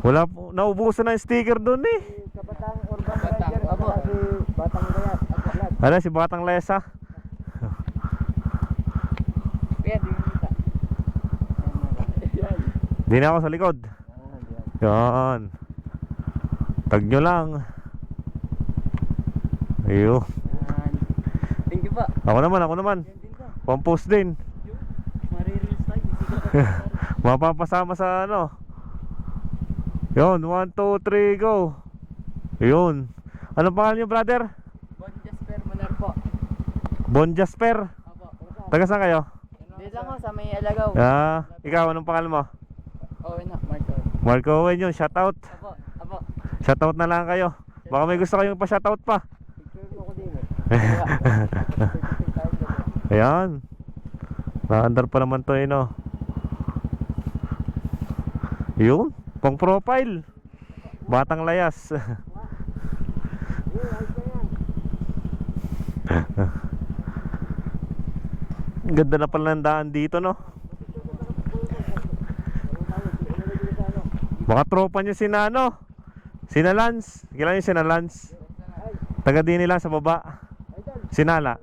Wala po, naubusan na yung sticker doon eh. Kabatang Urban Rider at si Batang Layas. Ano, si Batang Lesa? Kaya di kita. Di na ako sa likod. Yan. Tag nyo lang. Ayun. Thank you po. Ako naman. Pampost din. Marireels tayo. Mapapasama sa ano. Yun, 1, 2, 3, go. Yun. Anong pangalan nyo, brother? Bon Jasper Manar po. Bon Jasper. Opo. Taga saan kayo? Dito lang ho sa may Alagaw. Ikaw, anong pangalan mo? Oo na, Marco. Marco Owen yun, shoutout. Opo. Shoutout na lang kayo. Baka may gusto kayong pa-shoutout pa. Picture mo ko din Ayan. Na-under pa naman to eh, no? Yun, pang profile. Batang Layas. Ganda na pala ng daan dito, no? Baka tropa nyo si Nano, Sina Lance. Kailan yung Sina Lance? Taga din nila sa baba. Sinala.